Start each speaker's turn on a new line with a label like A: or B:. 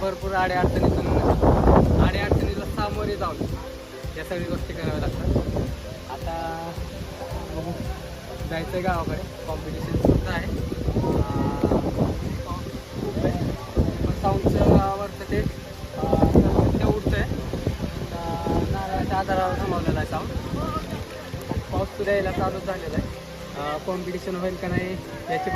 A: भरपूर अडीअडचणीला सामोरे जाऊन या सगळ्या गोष्टी कराव्या लागतात. आता बघू, जायचं आहे गावाकडे. कॉम्पिटिशन सुद्धा आहे, खूप आहे. पण साऊंडचं आवडतं ते उडतं आहे. नारळाच्या आधारावर थांबवलेला आहे साऊंड. पाऊस सुद्धा यायला चालूच झालेला आहे. कॉम्पिटिशन होईल का नाही याची